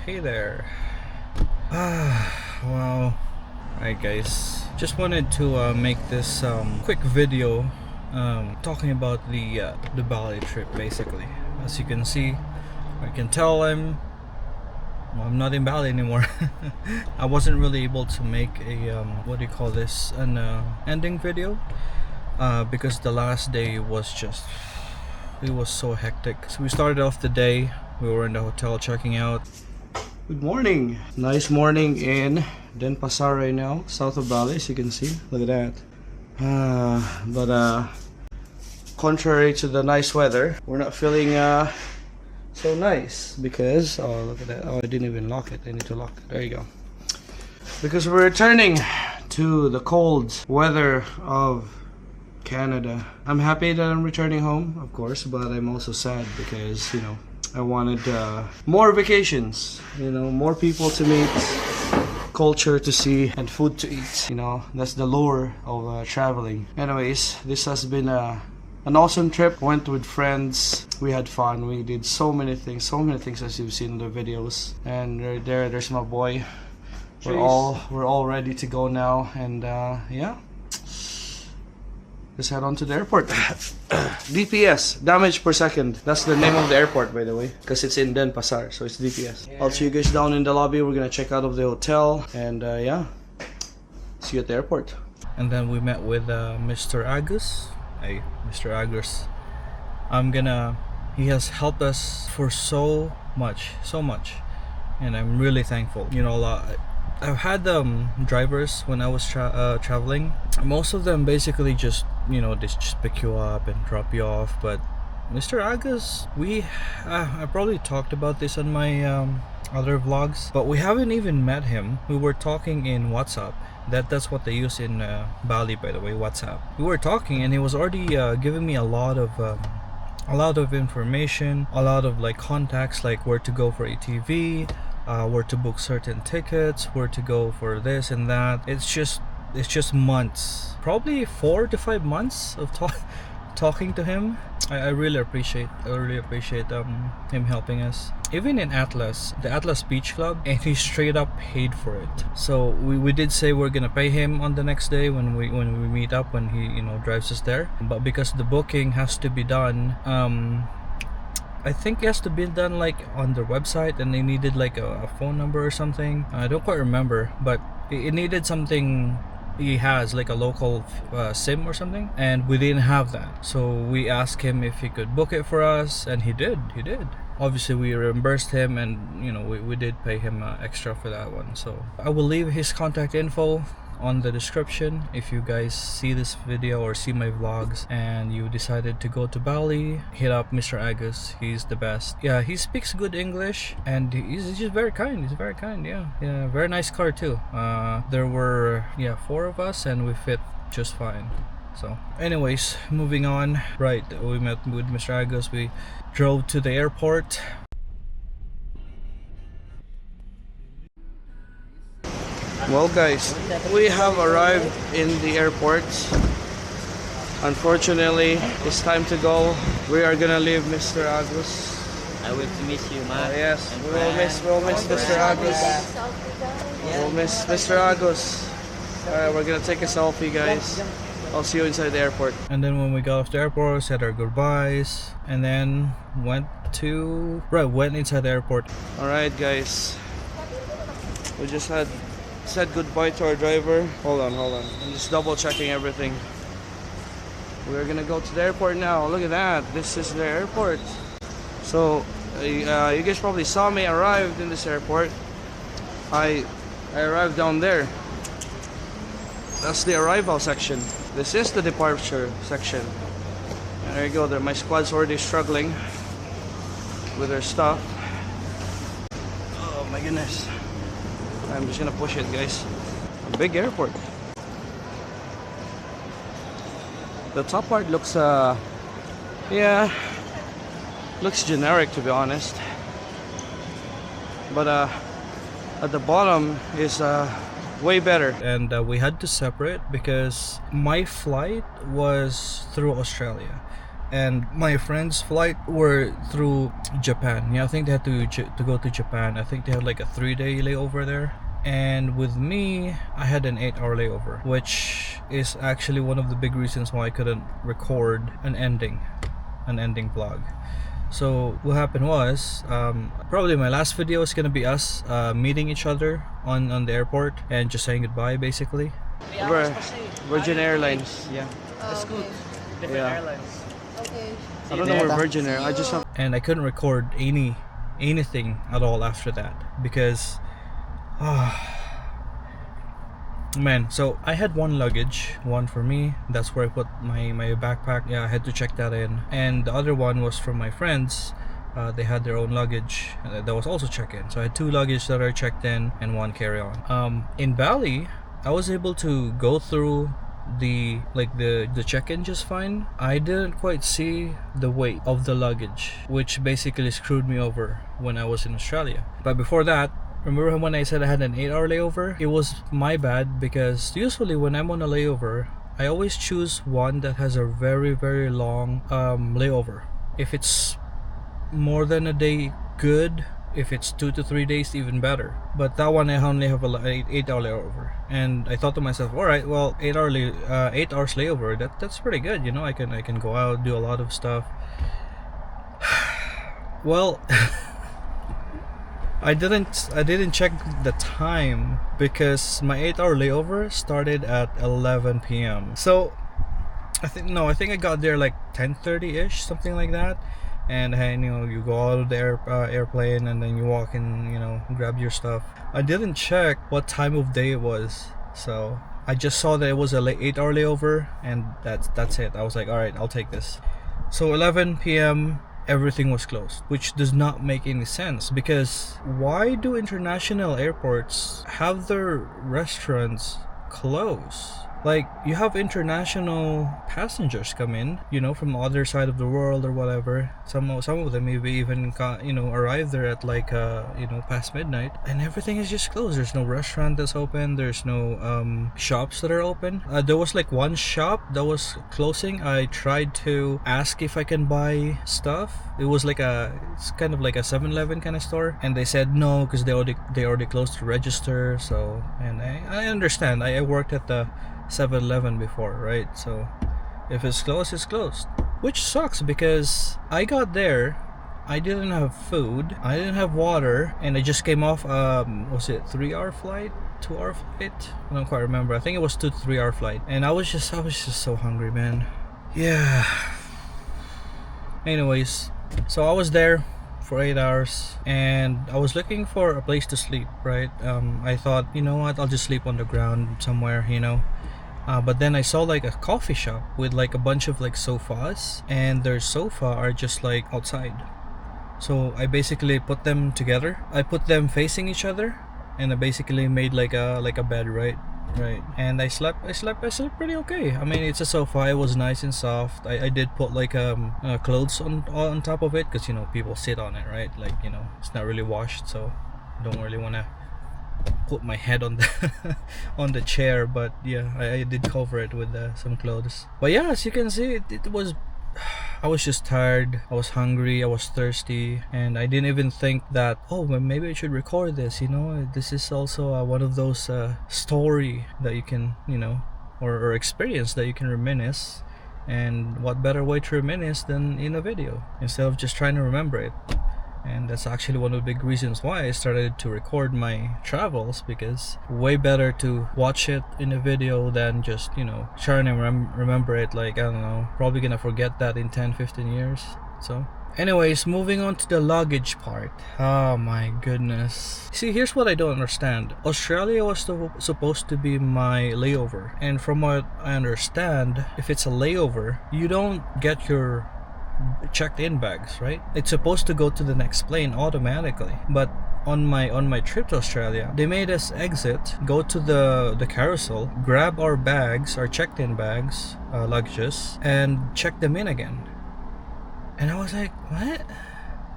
Hey there. Wow. Alright guys, just wanted to make this quick video talking about the Bali trip basically. As you can see, I can tell I'm not in Bali anymore. I wasn't really able to make a what do you call this, an ending video because the last day was just, it was so hectic. So we started off the day, we were in the hotel checking out. Good morning. Nice morning in Denpasar right now, south of Bali, as you can see. Look at that. But contrary to the nice weather, we're not feeling so nice because, oh look at that, oh I didn't even lock it, I need to lock it, there you go. Because we're returning to the cold weather of Canada. I'm happy that I'm returning home, of course, but I'm also sad because, you know, I wanted more vacations, you know, more people to meet, culture to see, and food to eat. You know, that's the lure of traveling. Anyways, this has been an awesome trip. Went with friends, we had fun, we did so many things as you've seen in the videos. And right there's my boy. We're all ready to go now, and yeah, let's head on to the airport. DPS, damage per second. That's the name of the airport, by the way, because it's in Denpasar, so it's DPS. Yeah. I'll see you guys down in the lobby. We're gonna check out of the hotel, and yeah, see you at the airport. And then we met with Mr. Agus. Hey, Mr. Agus. He has helped us for so much, and I'm really thankful. You know, I've had drivers when I was traveling. Most of them basically just, you know, they just pick you up and drop you off. But Mr. Agus, I probably talked about this on my other vlogs, but we haven't even met him. We were talking in WhatsApp. That's what they use in Bali, by the way, WhatsApp. We were talking, and he was already giving me a lot of information, a lot of like contacts, like where to go for ATV. Where to book certain tickets, where to go for this and that. It's just months, probably 4 to 5 months of talking to him. I really appreciate him helping us. Even in Atlas, the Atlas Beach Club, and he straight up paid for it. So we did say we're gonna pay him on the next day when we meet up, when he, you know, drives us there. But because the booking has to be done, I think it has to be done like on their website, and they needed like a phone number or something. I don't quite remember, but it needed something. He has like a local SIM or something, and we didn't have that. So we asked him if he could book it for us, and he did. Obviously we reimbursed him, and you know, we did pay him extra for that one. So I will leave his contact info on the description. If you guys see this video or see my vlogs and you decided to go to Bali, hit up Mr. Agus. He's the best. Yeah, he speaks good English, and he's just very kind. He's very kind. Yeah, very nice car too. There were 4 of us, and we fit just fine. So anyways, moving on. Right, we met with Mr. Agus. We drove to the airport. Well guys, we have arrived in the airport. Unfortunately, it's time to go. We are gonna leave Mr. Agus. I will miss you, man. Yes, we'll miss Mr. Agus. We'll miss Mr. Agus. Alright, we're gonna take a selfie, guys. I'll see you inside the airport. And then when we got off the airport, said our goodbyes, and then went inside the airport. Alright guys, we just said goodbye to our driver. Hold on, I'm just double checking everything. We're gonna go to the airport now. Look at that, this is the airport. So you guys probably saw me arrived in this airport. I arrived down there. That's the arrival section. This is the departure section. And there you go, there my squad's already struggling with their stuff. Oh my goodness, I'm just gonna push it, guys. A big airport. The top part looks looks generic, to be honest, but at the bottom is way better. And we had to separate because my flight was through Australia, and my friend's flight were through Japan. Yeah, I think they had to go to Japan. I think they had like a 3-day layover there. And with me, I had an 8-hour layover, which is actually one of the big reasons why I couldn't record an ending vlog. So what happened was, probably my last video is gonna be us meeting each other on the airport and just saying goodbye, basically. Virgin Airlines, yeah. That's good. Different Yeah. airlines. Okay. I don't know where Virgin Air. I just have, and I couldn't record anything at all after that because, man. So I had one luggage, one for me. That's where I put my backpack. Yeah, I had to check that in. And the other one was from my friends. They had their own luggage that was also check-in. So I had 2 luggage that are checked in and 1 carry-on. In Bali, I was able to go through the check-in just fine. I didn't quite see the weight of the luggage, which basically screwed me over when I was in Australia. But before that, remember when I said I had an 8-hour layover? It was my bad because usually when I'm on a layover, I always choose one that has a very, very long layover. If it's more than a day, good. If it's 2 to 3 days, even better. But that one, I only have an 8-hour layover, and I thought to myself, all right, well, 8 hours layover. That's pretty good, you know. I can go out, do a lot of stuff. Well, I didn't check the time because my 8-hour layover started at 11 p.m. So I think I got there like 10:30 ish, something like that. And you go out of the airplane and then you walk in, grab your stuff. I didn't check what time of day it was, so I just saw that it was a 8-hour layover, and that's it. I was like, all right, I'll take this. So 11 p.m. everything was closed, which does not make any sense because why do international airports have their restaurants close? Like, you have international passengers come in, from the other side of the world or whatever. Some of them maybe even arrive there at like past midnight, and everything is just closed. There's no restaurant that's open. There's no shops that are open. There was like one shop that was closing. I tried to ask if I can buy stuff. It was like it's kind of like a 7-Eleven kind of store, and they said no because they already closed the register. So, and I understand. I worked at the 7-Eleven before, right? So if it's closed, it's closed, which sucks because I got there, I didn't have food, I didn't have water, and I just came off was it 3-hour flight, 2-hour flight? I don't quite remember. I think it was 2 to 3-hour flight, and I was just so hungry, man. Yeah. Anyways, so I was there for 8 hours and I was looking for a place to sleep, right? I thought, you know what, I'll just sleep on the ground somewhere, but then I saw like a coffee shop with like a bunch of like sofas, and their sofa are just like outside. So I basically put them together. I put them facing each other, and I basically made like a bed, right? And I slept pretty okay. I mean, it's a sofa. It was nice and soft. I did put like clothes on top of it because people sit on it, right? Like it's not really washed, so I don't really want to put my head on the on the chair. But yeah, I did cover it with some clothes. But yeah, as you can see, it was, I was just tired, I was hungry, I was thirsty, and I didn't even think that, oh, well, maybe I should record this. This is also one of those story that you can or experience that you can reminisce. And what better way to reminisce than in a video instead of just trying to remember it. And that's actually one of the big reasons why I started to record my travels, because way better to watch it in a video than just trying to remember it. Like, I don't know, probably gonna forget that in 10-15 years. So anyways, moving on to the luggage part. Oh my goodness. See, here's what I don't understand. Australia was supposed to be my layover, and from what I understand, if it's a layover, you don't get your checked in bags, right? It's supposed to go to the next plane automatically. But on my trip to Australia, they made us exit, go to the carousel, grab our bags, our checked in bags, luggages, and check them in again. And I was like, what?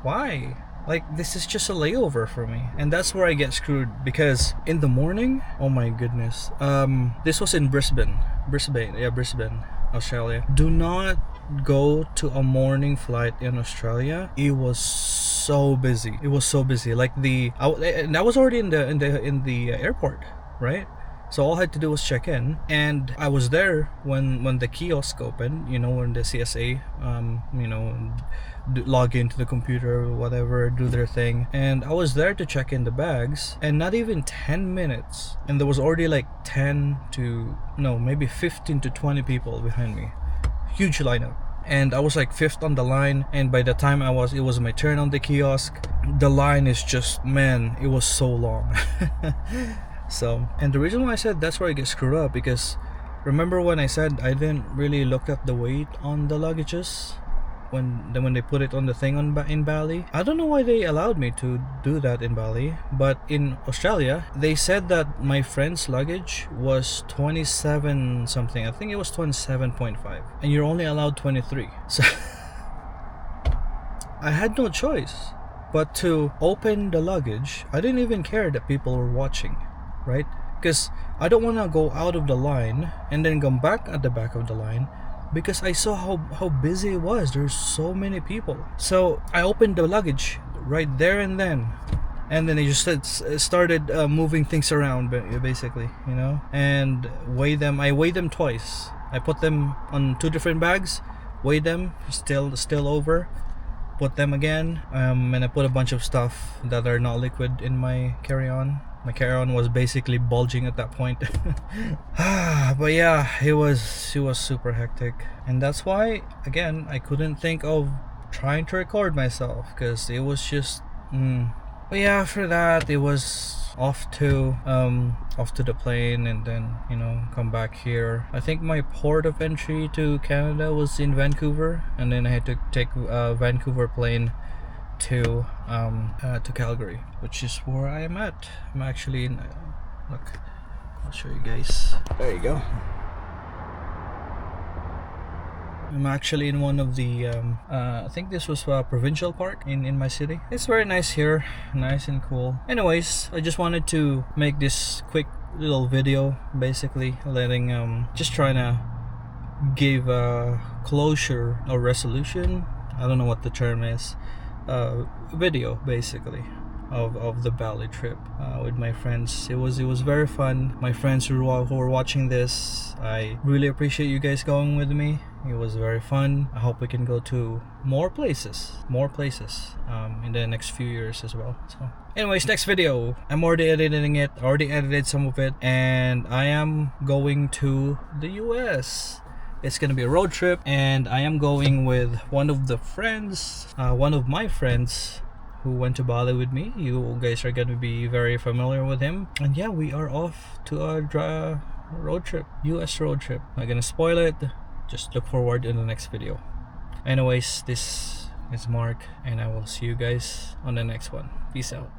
Why? Like, this is just a layover for me. And that's where I get screwed, because in the morning, oh my goodness, this was in Brisbane, Australia. Do not go to a morning flight in Australia, it was so busy. It was so busy. Like and I was already in the airport, right? So all I had to do was check in, and I was there when the kiosk opened. You know, when the CSA, log into the computer, whatever, do their thing, and I was there to check in the bags, and not even 10 minutes, and there was already like 15 to 20 people behind me. Huge lineup. And I was like fifth on the line, and by the time it was my turn on the kiosk, the line is just, man, it was so long. So, and the reason why I said that's where I get screwed up, because remember when I said I didn't really look at the weight on the luggages when they put it on the thing in Bali? I don't know why they allowed me to do that in Bali, but in Australia they said that my friend's luggage was 27 something. I think it was 27.5, and you're only allowed 23. So I had no choice but to open the luggage. I didn't even care that people were watching, right? Because I don't want to go out of the line and then come back at the back of the line, because I saw how busy it was. There's so many people. So I opened the luggage right there and then I just started moving things around, basically, you know, and weigh them. I weighed them twice. I put them on 2 different bags, weighed them, still over, put them again, and I put a bunch of stuff that are not liquid in my carry-on. My carry-on was basically bulging at that point. But yeah, it was super hectic, and that's why, again, I couldn't think of trying to record myself, because it was just But yeah, after that, it was off to the plane, and then, you know, come back here. I think my port of entry to Canada was in Vancouver, and then I had to take a Vancouver plane to Calgary, which is where I am at. I'm actually in look, I'll show you guys. There you go. I'm actually in one of the I think this was a provincial park in my city. It's very nice here, nice and cool. Anyways, I just wanted to make this quick little video, basically letting just trying to give a closure or resolution, I don't know what the term is, video basically of the Bali trip with my friends. It was very fun. My friends who were watching this, I really appreciate you guys going with me. It was very fun. I hope we can go to more places in the next few years as well. So anyways, next video, I'm already editing it, already edited some of it, and I am going to the US. It's gonna be a road trip, and I am going with one of my friends who went to Bali with me. You guys are gonna be very familiar with him. And yeah, we are off to a road trip, US road trip. I'm not gonna spoil it. Just look forward in the next video. Anyways, this is Mark, and I will see you guys on the next one. Peace out.